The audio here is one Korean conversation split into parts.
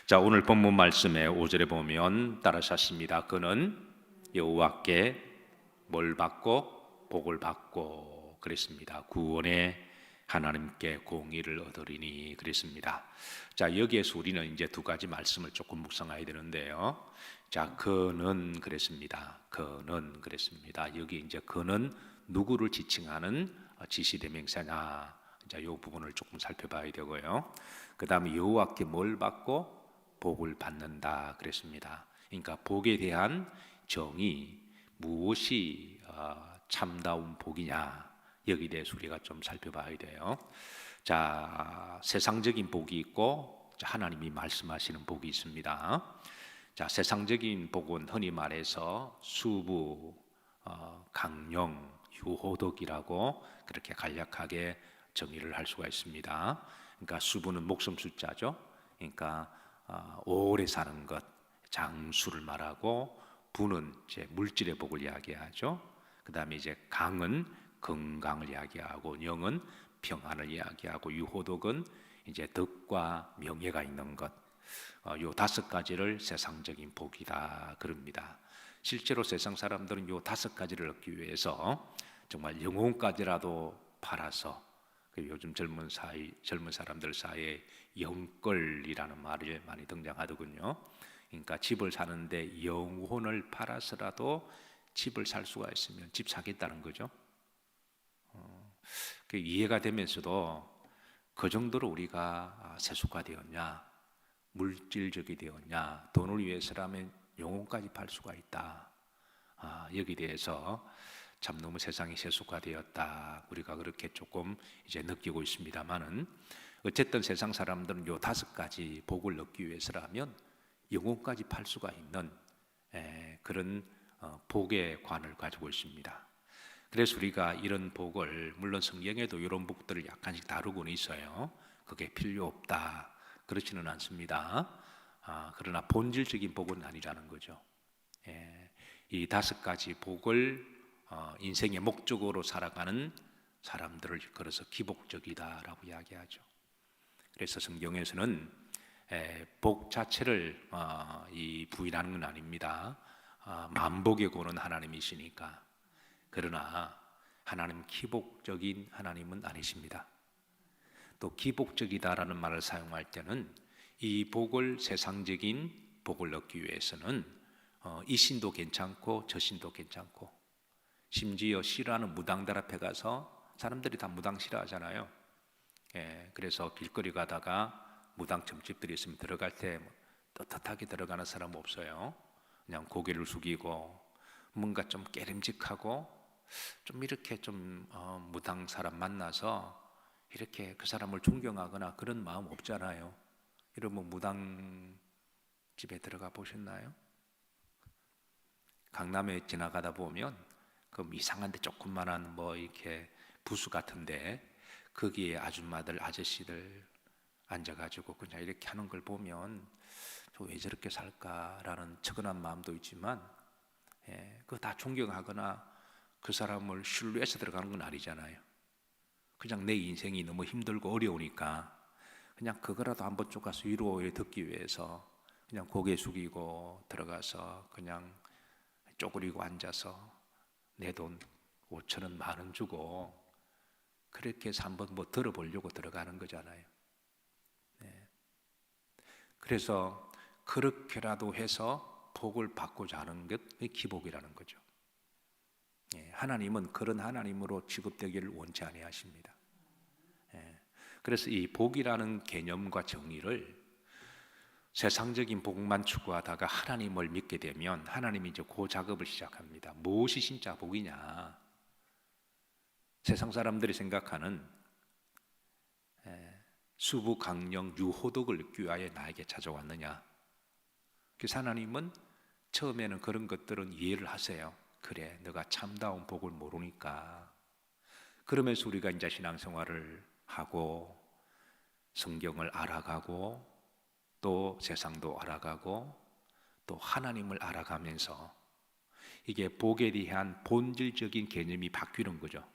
자, 오늘 본문 말씀에 5절에 보면 따라하십니다. 그는 여호와께 뭘 받고 복을 받고 그랬습니다. 구원의 하나님께 공의를 얻으리니 그랬습니다. 자, 여기에서 우리는 이제 두 가지 말씀을 조금 묵상해야 되는데요. 자, 그는 그랬습니다. 그는 그랬습니다. 여기 이제 그는 누구를 지칭하는 지시대명사냐? 자, 이 부분을 조금 살펴봐야 되고요. 그 다음에 여호와께 뭘 받고 복을 받는다 그랬습니다. 그러니까 복에 대한 정의, 무엇이 참다운 복이냐, 여기에 대해서 우리가 좀 살펴봐야 돼요. 자, 세상적인 복이 있고 하나님이 말씀하시는 복이 있습니다. 자, 세상적인 복은 흔히 말해서 수부, 강령, 유호덕이라고 그렇게 간략하게 정의를 할 수가 있습니다. 그러니까 수부는 목숨 숫자죠. 그러니까 오래 사는 것, 장수를 말하고, 부는 이제 물질의 복을 이야기하죠. 그 다음에 이제 강은 건강을 이야기하고, 영은 평안을 이야기하고, 유호덕은 이제 덕과 명예가 있는 것. 요 다섯 가지를 세상적인 복이다 그럽니다. 실제로 세상 사람들은 요 다섯 가지를 얻기 위해서 정말 영혼까지라도 팔아서, 요즘 젊은 사람들 사이에 영걸이라는 말이 많이 등장하더군요. 그러니까 집을 사는데 영혼을 팔아서라도 집을 살 수가 있으면 집 사겠다는 거죠. 이해가 되면서도 그 정도로 우리가 세속화되었냐, 물질적이 되었냐, 돈을 위해서라면 영혼까지 팔 수가 있다. 여기에 대해서 참 너무 세상이 세속화되었다, 우리가 그렇게 조금 이제 느끼고 있습니다만은, 어쨌든 세상 사람들은 요 다섯 가지 복을 얻기 위해서라면 영혼까지 팔 수가 있는 그런 복의 관을 가지고 있습니다. 그래서 우리가 이런 복을, 물론 성경에도 이런 복들을 약간씩 다루고는 있어요. 그게 필요 없다 그렇지는 않습니다. 그러나 본질적인 복은 아니라는 거죠. 이 다섯 가지 복을 인생의 목적으로 살아가는 사람들을 걸어서 기복적이다라고 이야기하죠. 그래서 성경에서는 복 자체를 부인하는 건 아닙니다. 만복의 고는 하나님이시니까. 그러나 하나님 기복적인 하나님은 아니십니다. 또 기복적이다라는 말을 사용할 때는 이 복을, 세상적인 복을 얻기 위해서는 이 신도 괜찮고 저 신도 괜찮고, 심지어 싫어하는 무당들 앞에 가서, 사람들이 다 무당 싫어하잖아요. 그래서 길거리 가다가 무당 점집들이 있으면 들어갈 때 떳떳하게 들어가는 사람 없어요. 그냥 고개를 숙이고 뭔가 좀 깨름직하고 좀 이렇게 좀 무당 사람 만나서 이렇게 그 사람을 존경하거나 그런 마음 없잖아요. 여러분 무당 집에 들어가 보셨나요? 강남에 지나가다 보면 그 이상한데 조그만한 뭐 이렇게 부수 같은데 거기에 아줌마들, 아저씨들 앉아가지고 그냥 이렇게 하는 걸 보면 왜 저렇게 살까라는 측은한 마음도 있지만, 그거 다 존경하거나 그 사람을 신뢰해서 들어가는 건 아니잖아요. 그냥 내 인생이 너무 힘들고 어려우니까 그냥 그거라도 한번 쭉 가서 위로를 듣기 위해서 그냥 고개 숙이고 들어가서 그냥 쪼그리고 앉아서 내 돈 5,000원, 10,000원 주고 그렇게 해서 한번 뭐 들어보려고 들어가는 거잖아요. 그래서 그렇게라도 해서 복을 받고자 하는 것이 기복이라는 거죠. 하나님은 그런 하나님으로 취급되기를 원치 아니하십니다. 그래서 이 복이라는 개념과 정의를, 세상적인 복만 추구하다가 하나님을 믿게 되면 하나님이 이제 그 작업을 시작합니다. 무엇이 진짜 복이냐? 세상 사람들이 생각하는 수부, 강령, 유호덕을 얻기 위하여 나에게 찾아왔느냐? 그래서 하나님은 처음에는 그런 것들은 이해를 하세요. 그래, 너가 참다운 복을 모르니까. 그러면서 우리가 이제 신앙생활을 하고 성경을 알아가고 또 세상도 알아가고 또 하나님을 알아가면서 이게 복에 대한 본질적인 개념이 바뀌는 거죠.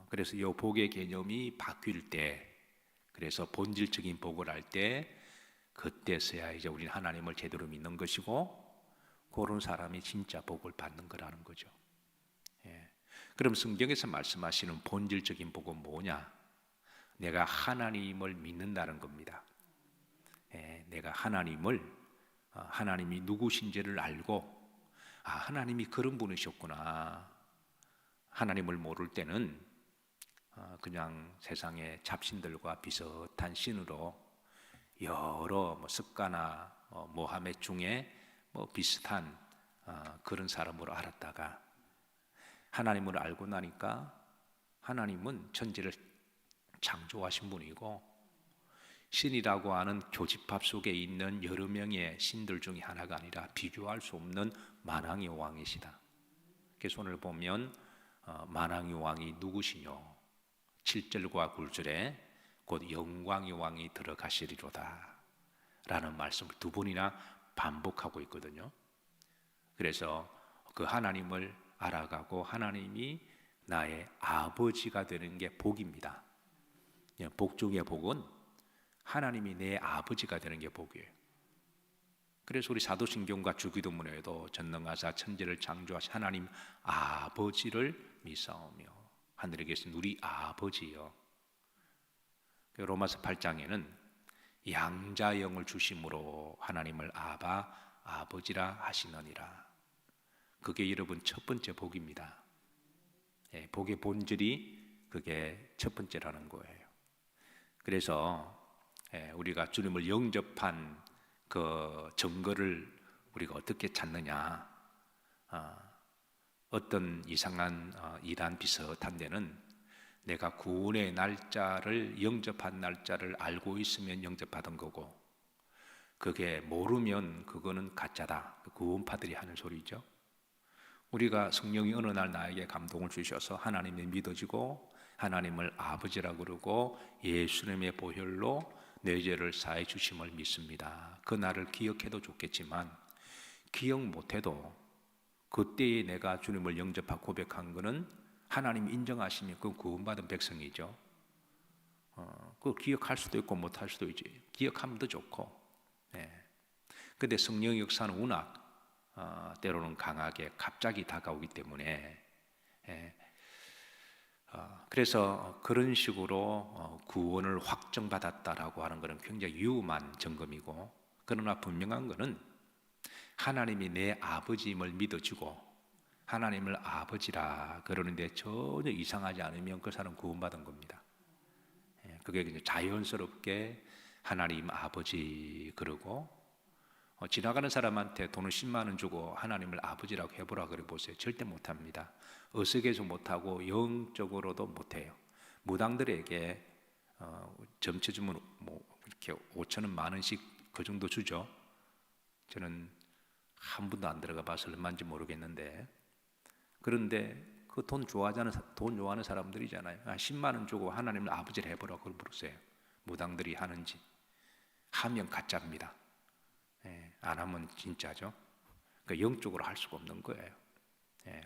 그래서 이 복의 개념이 바뀔 때, 그래서 본질적인 복을 할 때 그때서야 이제 우리는 하나님을 제대로 믿는 것이고, 그런 사람이 진짜 복을 받는 거라는 거죠. 예. 그럼 성경에서 말씀하시는 본질적인 복은 뭐냐? 내가 하나님을 믿는다는 겁니다. 예, 내가 하나님이 누구신지를 알고, 하나님이 그런 분이셨구나. 하나님을 모를 때는 그냥 세상의 잡신들과 비슷한 신으로 여러 습가나 모하메 중에 비슷한 그런 사람으로 알았다가, 하나님을 알고 나니까 하나님은 천지를 창조하신 분이고, 신이라고 하는 교집합 속에 있는 여러 명의 신들 중에 하나가 아니라 비교할 수 없는 만왕의 왕이시다. 그래서 오늘 보면 만왕의 왕이 누구시뇨? 7절과 9절에 곧 영광의 왕이 들어가시리로다 라는 말씀을 두 번이나 반복하고 있거든요. 그래서 그 하나님을 알아가고 하나님이 나의 아버지가 되는 게 복입니다. 복 중의 복은 하나님이 내 아버지가 되는 게 복이에요. 그래서 우리 사도신경과 주기도문에도 전능하사 천지를 창조하신 하나님 아버지를 믿사오며, 하늘에 계신 우리 아버지요. 로마서 8장에는 양자영을 주심으로 하나님을 아버지라 하시느니라. 그게 여러분 첫 번째 복입니다. 복의 본질이 그게 첫 번째라는 거예요. 그래서 우리가 주님을 영접한 그 증거를 우리가 어떻게 찾느냐? 어떤 이상한 이단 비슷한 데는 내가 구원의 날짜를, 영접한 날짜를 알고 있으면 영접받은 거고, 그게 모르면 그거는 가짜다. 구원파들이 하는 소리죠. 우리가 성령이 어느 날 나에게 감동을 주셔서 하나님이 믿어지고 하나님을 아버지라고 그러고 예수님의 보혈로 내 죄를 사해 주심을 믿습니다. 그 날을 기억해도 좋겠지만, 기억 못해도 그때에 내가 주님을 영접하고 고백한 것은 하나님이 인정하시면 그 구원받은 백성이죠. 그걸 기억할 수도 있고 못할 수도 있지. 기억하면 더 좋고. 근데 성령의 역사는 워낙 때로는 강하게 갑자기 다가오기 때문에, 그래서 그런 식으로 구원을 확정받았다라고 하는 것은 굉장히 위험한 점검이고, 그러나 분명한 것은 하나님이 내 아버지임을 믿어지고 하나님을 아버지라 그러는데 전혀 이상하지 않으면 그 사람은 구원받은 겁니다. 그게 그냥 자연스럽게 하나님 아버지 그러고, 지나가는 사람한테 돈을 10만 원 주고 하나님을 아버지라고 해보라 그래 보세요. 절대 못합니다. 어색해서 못하고 영적으로도 못해요. 무당들에게 점쳐주면 이렇게 5천 원, 만 원씩 그 정도 주죠. 저는 한 번도 안 들어가 봐서 얼마인지 모르겠는데, 그런데 그 돈 좋아하는 사람들이잖아요. 10만 원 주고 하나님을 아버지를 해보라고 그걸 물으세요. 무당들이 하는지. 하면 가짜입니다. 안 하면 진짜죠. 그러니까 영적으로 할 수가 없는 거예요.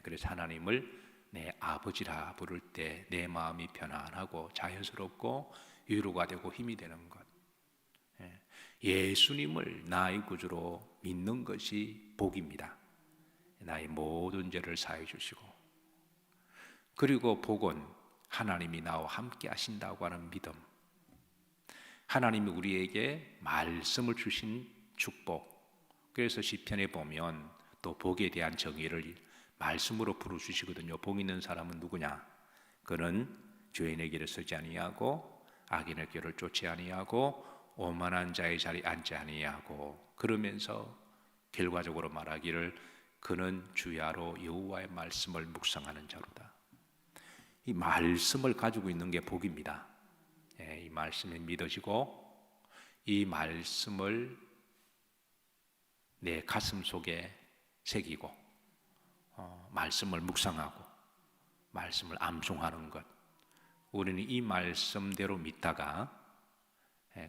그래서 하나님을 내 아버지라 부를 때 내 마음이 편안하고 자연스럽고 위로가 되고 힘이 되는 것. 예수님을 나의 구주로 믿는 것이 복입니다. 나의 모든 죄를 사해 주시고, 그리고 복은 하나님이 나와 함께 하신다고 하는 믿음. 하나님이 우리에게 말씀을 주신 축복. 그래서 시편에 보면 또 복에 대한 정의를 말씀으로 풀어주시거든요. 복 있는 사람은 누구냐? 그는 죄인의 길을 서지 아니하고 악인의 길을 쫓지 아니하고 오만한 자의 자리에 앉지 아니하고, 그러면서 결과적으로 말하기를 그는 주야로 여호와의 말씀을 묵상하는 자로다. 이 말씀을 가지고 있는 게 복입니다. 이 말씀이 믿어지고 이 말씀을 내 가슴 속에 새기고 말씀을 묵상하고 말씀을 암송하는 것. 우리는 이 말씀대로 믿다가,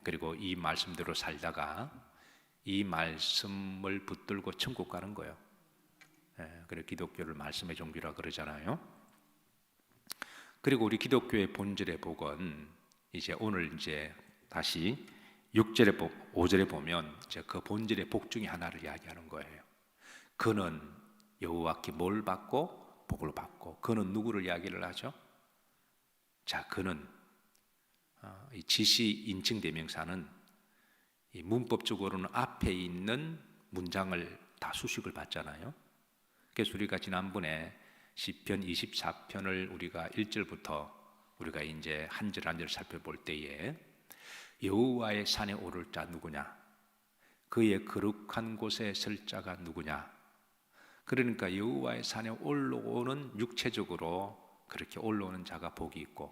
그리고 이 말씀대로 살다가 이 말씀을 붙들고 천국 가는 거예요. 그래서 기독교를 말씀의 종교라 그러잖아요. 그리고 우리 기독교의 본질의 복은 이제 오늘 이제 다시 6절의 복, 5절에 보면 이제 그 본질의 복 중에 하나를 이야기하는 거예요. 그는 여호와께 뭘 받고 복을 받고, 그는 누구를 이야기를 하죠? 자, 그는 이 지시 인칭 대명사는 이 문법적으로는 앞에 있는 문장을 다 수식을 받잖아요. 그래서 우리가 지난번에 시편 24편을 우리가 1절부터 우리가 이제 한 절 한 절 살펴볼 때에 여호와의 산에 오를 자 누구냐? 그의 거룩한 곳에 설 자가 누구냐? 그러니까 여호와의 산에 올라오는, 육체적으로 그렇게 올라오는 자가 복이 있고,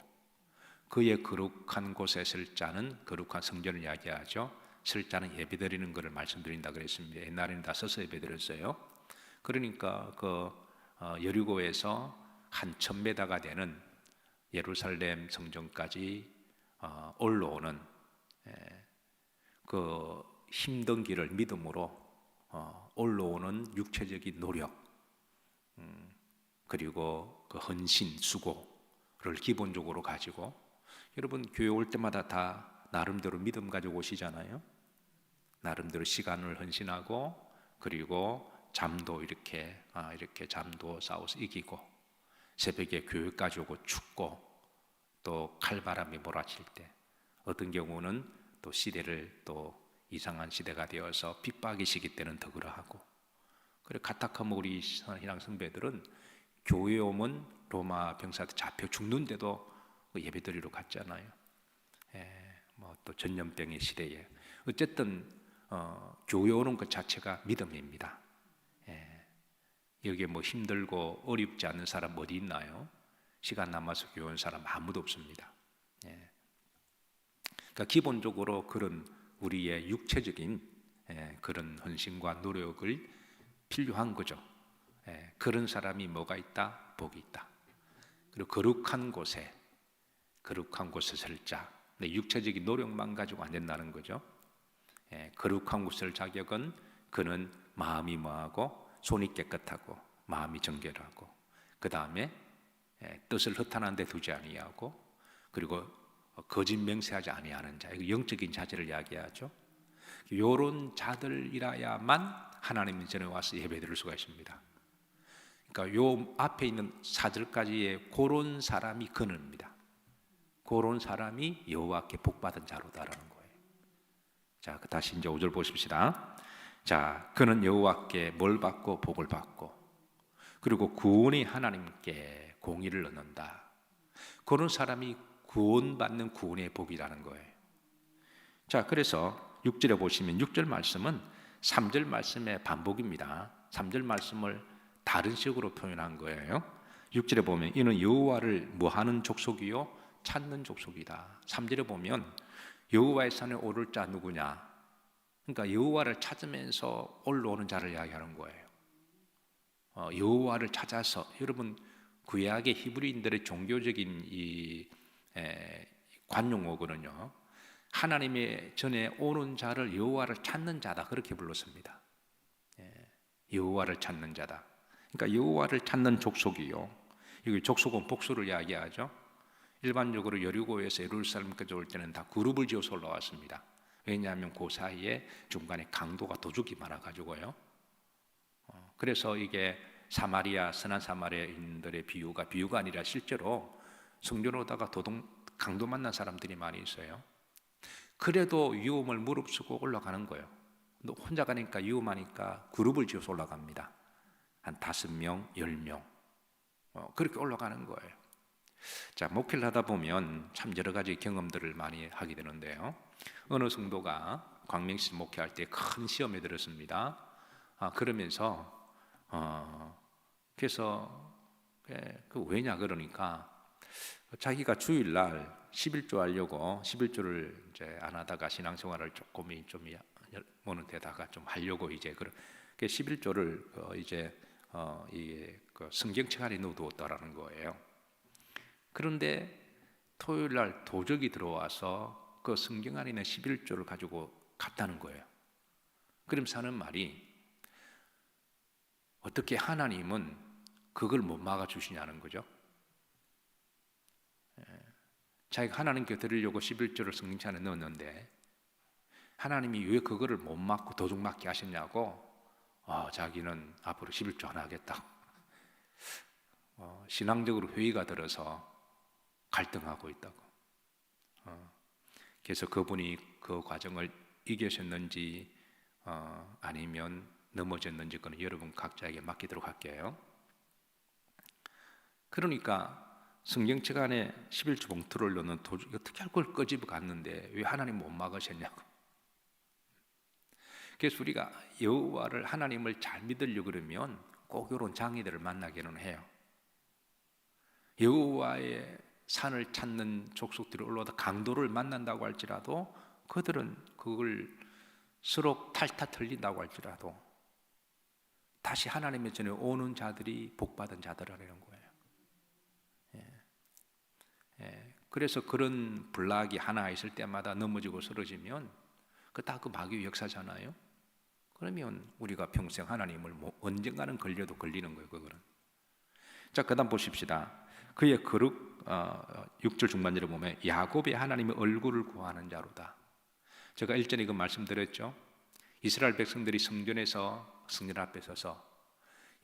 그의 거룩한 곳에 설 자는, 거룩한 성전을 이야기하죠. 설 자는 예배드리는 것을 말씀드린다 그랬습니다. 옛날에는 다 서서 예배드렸어요. 그러니까 여리고에서 한 1000m가 되는 예루살렘 성전까지 올라오는 그 힘든 길을 믿음으로 올라오는 육체적인 노력, 그리고 그 헌신, 수고를 기본적으로 가지고, 여러분 교회 올 때마다 다 나름대로 믿음 가지고 오시잖아요. 나름대로 시간을 헌신하고, 그리고 잠도 이렇게 잠도 싸워서 이기고, 새벽에 교회까지 오고 춥고, 또 칼바람이 몰아칠 때, 어떤 경우는 또 시대를 또 이상한 시대가 되어서 핍박이 시기 때는 더 그러하고, 그리고 가타카모 우리 신앙 선배들은 교회 오면 로마 병사들 잡혀 죽는데도 예배드리러 갔잖아요. 뭐 또 전염병의 시대에 어쨌든 교회 오는 것 자체가 믿음입니다. 여기에 뭐 힘들고 어렵지 않은 사람 어디 있나요? 시간 남아서 교회 온 사람 아무도 없습니다. 그러니까 기본적으로 그런 우리의 육체적인 그런 헌신과 노력을 필요한 거죠. 그런 사람이 뭐가 있다? 복이 있다. 그리고 거룩한 곳에 설 자. 육체적인 노력만 가지고 안 된다는 거죠. 거룩한 곳에 설 자격은 그는 마음이 뭐하고 손이 깨끗하고 마음이 정결하고, 그 다음에 뜻을 허탄한 데 두지 아니하고, 그리고 거짓 맹세하지 아니하는 자. 이거 영적인 자질을 이야기하죠. 이런 자들이라야만 하나님 전에 와서 예배드릴 수가 있습니다. 그러니까 요 앞에 있는 4절까지의 그런 사람이 그는입니다. 그런 사람이 여호와께 복받은 자로다라는 거예요. 자, 다시 이제 5절 보십시다. 자, 그는 여호와께 뭘 받고 복을 받고, 그리고 구원이 하나님께 공의를 얻는다. 그런 사람이 구원받는 구원의 복이라는 거예요. 자, 그래서 6절에 보시면 6절 말씀은 3절 말씀의 반복입니다. 3절 말씀을 다른 식으로 표현한 거예요. 6절에 보면 이는 여호와를 뭐하는 족속이요? 찾는 족속이다. 3절에 보면 여호와의 산에 오를 자 누구냐? 그러니까 여호와를 찾으면서 올라오는 자를 이야기하는 거예요. 여호와를 찾아서, 여러분 구약의 히브리인들의 종교적인 이 관용어거든요. 하나님의 전에 오는 자를 여호와를 찾는 자다, 그렇게 불렀습니다. 여호와를 찾는 자다. 그러니까 여호와를 찾는 족속이요. 여기 족속은 복수를 이야기하죠. 일반적으로 여리고에서 예루살렘까지 올 때는 다 그룹을 지어서 올라왔습니다. 왜냐하면 그 사이에 중간에 강도가 도둑이 많아가지고요. 그래서 이게 사마리아, 선한 사마리아인들의 비유가 아니라 실제로 성전 오다가 강도 만난 사람들이 많이 있어요. 그래도 위험을 무릅쓰고 올라가는 거예요. 혼자 가니까 위험하니까 그룹을 지어서 올라갑니다. 한 5명, 10명 그렇게 올라가는 거예요. 자, 목회를 하다 보면 참 여러 가지 경험들을 많이 하게 되는데요. 어느 성도가 광명시 목회할 때 큰 시험에 들었습니다. 그러면서 그래서 그 왜냐 그러니까 자기가 주일날 11조 하려고 11조를 이제 안 하다가 신앙생활을 조금 오는 데다가 좀 하려고 이제 그 11조를 이제 그 성경책 안에 넣어두었다라는 거예요. 그런데 토요일 날 도적이 들어와서 그 성경 안에 있는 11조를 가지고 갔다는 거예요. 그러면서 하는 말이, 어떻게 하나님은 그걸 못 막아주시냐는 거죠. 자기가 하나님께 드리려고 11조를 성경책 안에 넣었는데 하나님이 왜 그거를 못 맞고 도둑 맞게 하셨냐고 자기는 앞으로 11조 안 하겠다. 신앙적으로 회의가 들어서 갈등하고 있다고. 그래서 그분이 그 과정을 이기셨는지 아니면 넘어졌는지 그건 여러분 각자에게 맡기도록 할게요. 그러니까 성경책 안에 11조 봉투를 넣는 도둑이 어떻게 할 걸 끄집어 갔는데 왜 하나님 못 막으셨냐고. 그래서 우리가 여호와를 하나님을 잘 믿으려고 그러면 꼭 이런 장애들을 만나기는 해요. 여호와의 산을 찾는 족속들이 올라오다 강도를 만난다고 할지라도 그들은 그걸 서로 탈타 틀린다고 할지라도 다시 하나님의 전에 오는 자들이 복받은 자들이라는 거예요. 그래서 그런 블락이 하나 있을 때마다 넘어지고 쓰러지면 그 다 그 마귀의 역사잖아요. 그러면 우리가 평생 하나님을 언젠가는 걸려도 걸리는 거예요. 그거는. 자, 그다음 보십시다. 그의 거룩 6절 중반절에 보면 야곱의 하나님의 얼굴을 구하는 자로다. 제가 일전에 이거 말씀드렸죠. 이스라엘 백성들이 성전에서 성전 앞에 서서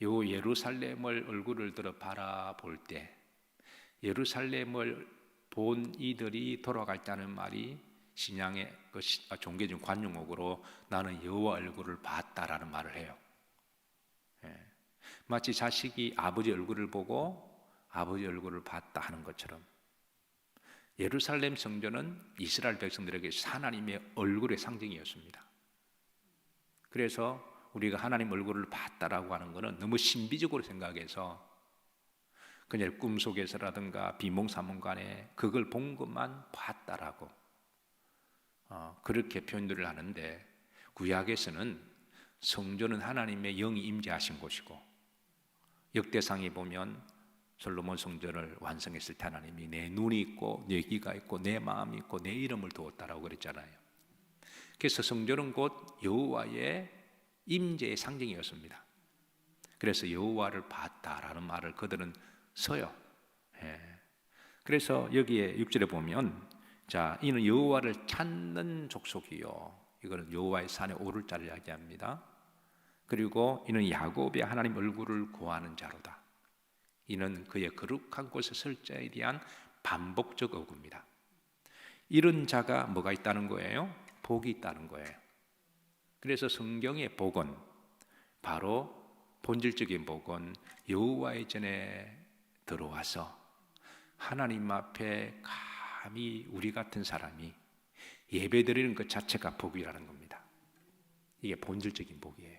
요 예루살렘을 얼굴을 들어 바라볼 때 예루살렘을 본 이들이 돌아갈다는 말이 신약의 종교적 관용어로 나는 여호와 얼굴을 봤다라는 말을 해요. 마치 자식이 아버지 얼굴을 보고 아버지 얼굴을 봤다 하는 것처럼 예루살렘 성전은 이스라엘 백성들에게 하나님의 얼굴의 상징이었습니다. 그래서 우리가 하나님 얼굴을 봤다라고 하는 것은 너무 신비적으로 생각해서 그냥 꿈속에서라든가 비몽사몽간에 그걸 본 것만 봤다라고 그렇게 표현들을 하는데 구약에서는 성전은 하나님의 영이 임재하신 곳이고 역대상에 보면 솔로몬 성전을 완성했을 때 하나님이 내 눈이 있고 내 귀가 있고 내 마음이 있고 내 이름을 두었다라고 그랬잖아요. 그래서 성전은 곧 여호와의 임재의 상징이었습니다. 그래서 여호와를 봤다라는 말을 그들은 써요. 그래서 여기에 6절에 보면 자, 이는 여호와를 찾는 족속이요. 이거는 여호와의 산에 오를 자를 이야기합니다. 그리고 이는 야곱의 하나님 얼굴을 구하는 자로다. 이는 그의 거룩한 곳에 설 자에 대한 반복적 어구입니다. 이런 자가 뭐가 있다는 거예요? 복이 있다는 거예요. 그래서 성경의 복은 바로 본질적인 복은 여호와의 전에 들어와서 하나님 앞에 감히 우리 같은 사람이 예배드리는 것 자체가 복이라는 겁니다. 이게 본질적인 복이에요.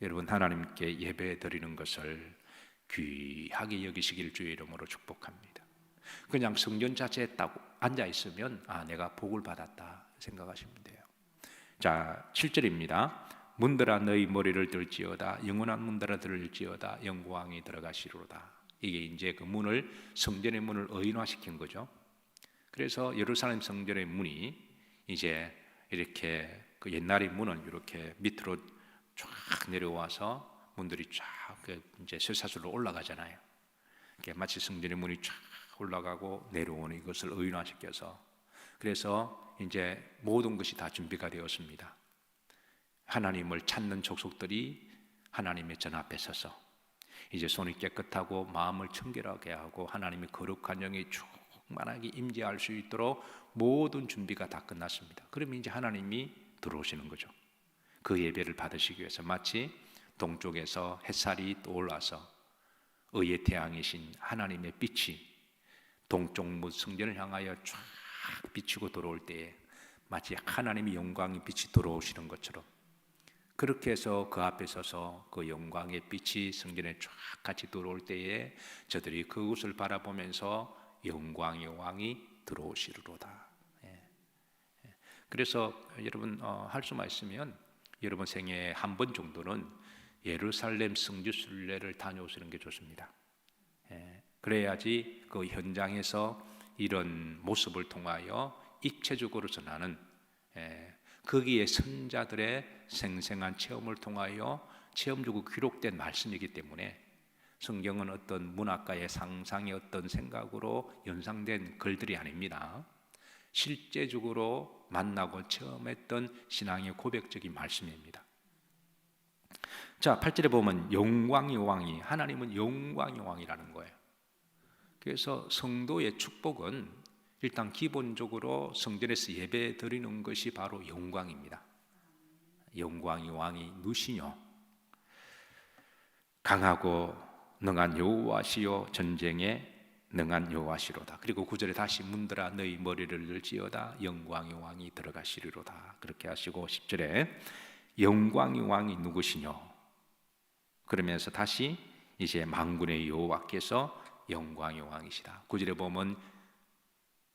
여러분 하나님께 예배드리는 것을 귀하게 여기시길 주의 이름으로 축복합니다. 그냥 성전 자체에 딱 앉아있으면 내가 복을 받았다 생각하시면 돼요. 자, 7절입니다. 문들아 너희 머리를 들지어다 영원한 문들아 들을지어다 영광이 들어가시리로다. 이게 이제 그 문을 성전의 문을 의인화시킨 거죠. 그래서 예루살렘 성전의 문이 이제 이렇게 그 옛날의 문은 이렇게 밑으로 쫙 내려와서 문들이 쫙 이제 쇠사슬로 올라가잖아요. 마치 성전의 문이 쫙 올라가고 내려오는 이것을 의인화시켜서 그래서 이제 모든 것이 다 준비가 되었습니다. 하나님을 찾는 족속들이 하나님의 전 앞에 서서 이제 손이 깨끗하고 마음을 청결하게 하고 하나님의 거룩한 영이 충만하게 임재할 수 있도록 모든 준비가 다 끝났습니다. 그러면 이제 하나님이 들어오시는 거죠. 그 예배를 받으시기 위해서 마치 동쪽에서 햇살이 떠올라서 의의 태양이신 하나님의 빛이 동쪽 성전을 향하여 쫙 비치고 들어올 때에 마치 하나님의 영광이 빛이 들어오시는 것처럼 그렇게 해서 그 앞에 서서 그 영광의 빛이 성전에 쫙 같이 들어올 때에 저들이 그것을 바라보면서 영광의 왕이 들어오시리로다. 그래서 여러분 할 수만 있으면 여러분 생애에 한 번 정도는 예루살렘 성지 순례를 다녀오시는 게 좋습니다. 그래야지 그 현장에서 이런 모습을 통하여 입체적으로서 나는 거기에 선자들의 생생한 체험을 통하여 체험적으로 기록된 말씀이기 때문에 성경은 어떤 문학가의 상상의 어떤 생각으로 연상된 글들이 아닙니다. 실제적으로 만나고 처음 했던 신앙의 고백적인 말씀입니다. 자, 8절에 보면 영광의 왕이, 하나님은 영광의 왕이라는 거예요. 그래서 성도의 축복은 일단 기본적으로 성전에서 예배 드리는 것이 바로 영광입니다. 영광의 왕이 누시뇨 강하고 능한 여호와시요 전쟁에 능한 여호와시로다. 그리고 9절에 다시 문들아 너희 머리를 들지어다 영광의 왕이 들어가시리로다. 그렇게 하시고 10절에 영광의 왕이 누구시뇨? 그러면서 다시 이제 만군의 여호와께서 영광의 왕이시다. 9절에 보면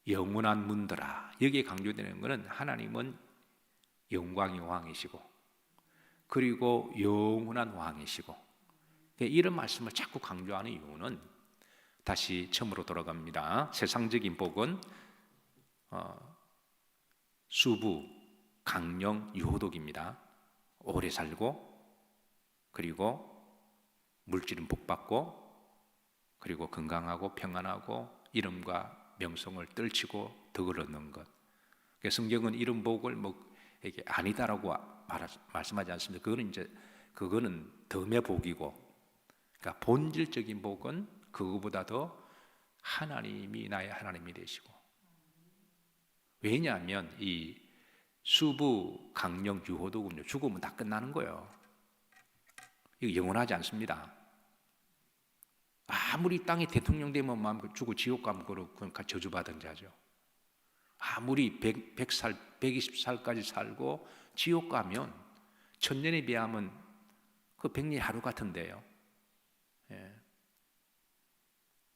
영원한 문들아, 여기에 강조되는 것은 하나님은 영광의 왕이시고 그리고 영원한 왕이시고, 이런 말씀을 자꾸 강조하는 이유는 다시 처음으로 돌아갑니다. 세상적인 복은 수부, 강령, 유호독입니다. 오래 살고 그리고 물질은 복받고 그리고 건강하고 평안하고 이름과 명성을 떨치고 덕을 얻는 것. 성경은 이런 복을 이게 아니다라고 말씀하지 않습니다. 그거는 덤의 복이고, 그러니까 본질적인 복은 그거보다 더 하나님이 나의 하나님이 되시고. 왜냐하면 이 수부, 강령, 유호독은요, 죽으면 다 끝나는 거예요. 이거 영원하지 않습니다. 아무리 땅에 대통령 되면 마음 죽고 지옥 가면 그러니까 저주받은 자죠. 아무리 100살, 120살까지 살고 지옥 가면 천년에 비하면 그 100년 하루 같은데요. 예.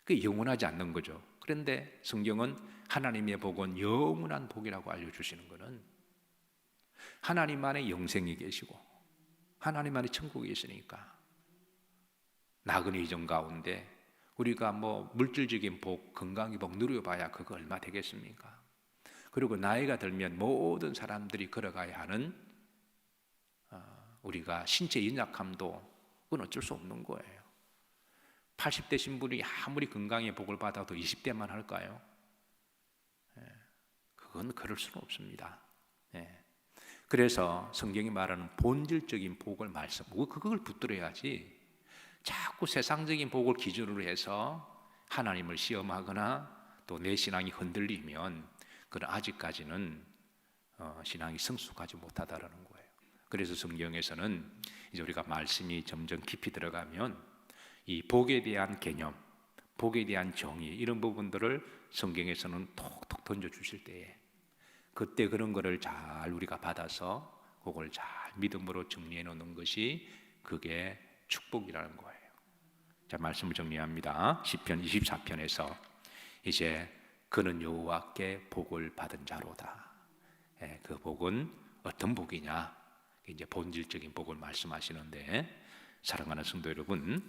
그게 영원하지 않는 거죠. 그런데 성경은 하나님의 복은 영원한 복이라고 알려주시는 것은 하나님 안에 영생이 계시고 하나님 안에 천국이 있으니까 나그네 이전 가운데 우리가 물질적인 복, 건강의 복 누려봐야 그거 얼마 되겠습니까? 그리고 나이가 들면 모든 사람들이 걸어가야 하는 우리가 신체 연약함도 그건 어쩔 수 없는 거예요. 80대 신분이 아무리 건강의 복을 받아도 20대만 할까요? 그건 그럴 수는 없습니다. 그래서 성경이 말하는 본질적인 복을 그걸 붙들어야지 자꾸 세상적인 복을 기준으로 해서 하나님을 시험하거나 또 내 신앙이 흔들리면 그건 아직까지는 신앙이 성숙하지 못하다라는 거예요. 그래서 성경에서는 이제 우리가 말씀이 점점 깊이 들어가면 이 복에 대한 개념, 복에 대한 정의 이런 부분들을 성경에서는 톡톡 던져주실 때에 그때 그런 거를 잘 우리가 받아서 그걸 잘 믿음으로 정리해 놓는 것이 그게 축복이라는 거예요. 자, 말씀을 정리합니다. 시편 24편에서 이제 그는 여호와께 복을 받은 자로다. 그 복은 어떤 복이냐? 이제 본질적인 복을 말씀하시는데, 사랑하는 성도 여러분,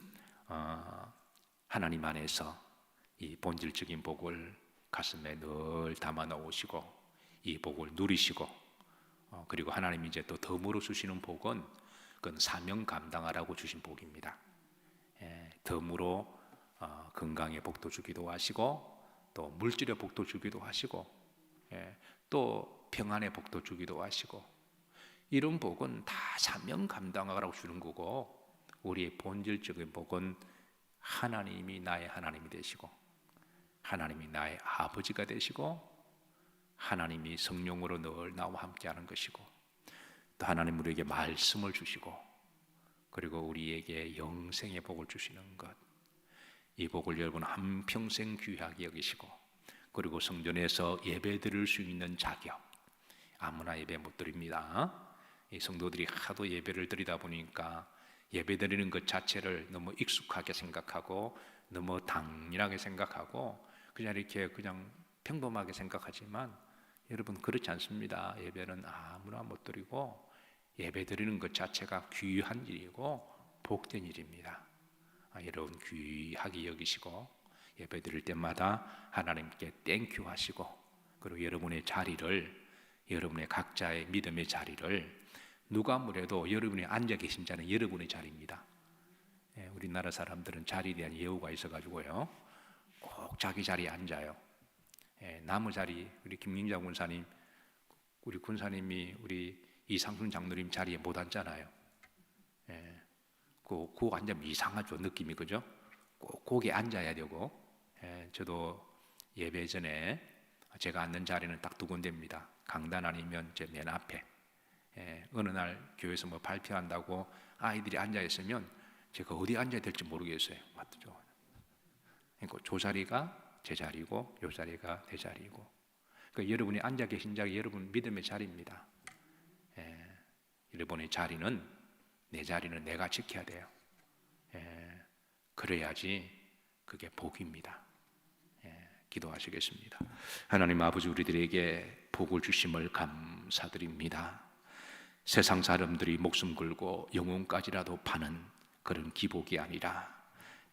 하나님 안에서 이 본질적인 복을 가슴에 늘 담아 놓으시고 이 복을 누리시고 그리고 하나님이 이제 또 덤으로 주시는 복은 그건 사명 감당하라고 주신 복입니다. 덤으로 건강의 복도 주기도 하시고 또 물질의 복도 주기도 하시고 또 평안의 복도 주기도 하시고, 이런 복은 다 사명 감당하라고 주는 거고, 우리의 본질적인 복은 하나님이 나의 하나님이 되시고 하나님이 나의 아버지가 되시고 하나님이 성령으로 늘 나와 함께하는 것이고, 또 하나님 우리에게 말씀을 주시고 그리고 우리에게 영생의 복을 주시는 것, 이 복을 여러분 한평생 귀하게 여기시고, 그리고 성전에서 예배 드릴 수 있는 자격, 아무나 예배 못 드립니다. 이 성도들이 하도 예배를 드리다 보니까 예배 드리는 것 자체를 너무 익숙하게 생각하고 너무 당연하게 생각하고 그냥 평범하게 생각하지만, 여러분 그렇지 않습니다. 예배는 아무나 못 드리고 예배 드리는 것 자체가 귀한 일이고 복된 일입니다. 여러분 귀하게 여기시고 예배 드릴 때마다 하나님께 땡큐 하시고, 그리고 여러분의 자리를, 여러분의 각자의 믿음의 자리를, 누가 뭐래도 여러분이 앉아 계신 자는 여러분의 자리입니다. 우리나라 사람들은 자리에 대한 예우가 있어가지고요 꼭 자기 자리에 앉아요. 나무 자리, 우리 김민자 군사님, 우리 군사님이 우리 이상순 장로님 자리에 못 앉잖아요. 그 앉으면 이상하죠, 느낌이. 그죠? 꼭 거기에 앉아야 되고. 저도 예배 전에 제가 앉는 자리는 딱 두 군데입니다. 강단 아니면 제 맨 앞에. 어느 날 교회에서 뭐 발표한다고 아이들이 앉아 있으면 제가 어디 앉아야 될지 모르겠어요. 맞죠? 그러니까 저 자리가 제 자리고, 요 자리가 내 자리고. 그러니까 여러분이 앉아 계신 자리, 여러분 믿음의 자리입니다. 여러분의 자리는, 내 자리는 내가 지켜야 돼요. 그래야지 그게 복입니다. 기도하시겠습니다. 하나님 아버지, 우리들에게 복을 주심을 감사드립니다. 세상 사람들이 목숨 걸고 영혼까지라도 파는 그런 기복이 아니라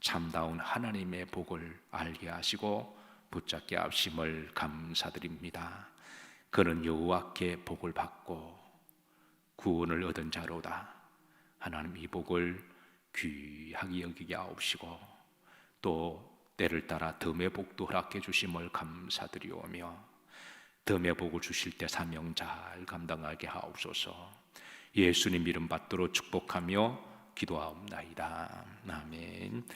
참다운 하나님의 복을 알게 하시고 붙잡게 하심을 감사드립니다. 그는 여호와께 복을 받고 구원을 얻은 자로다. 하나님, 이 복을 귀하게 여기게 하옵시고 또 때를 따라 덤의 복도 허락해 주심을 감사드리오며 덤의 복을 주실 때 사명 잘 감당하게 하옵소서. 예수님 이름 받들어 축복하며 기도하옵나이다. 아멘.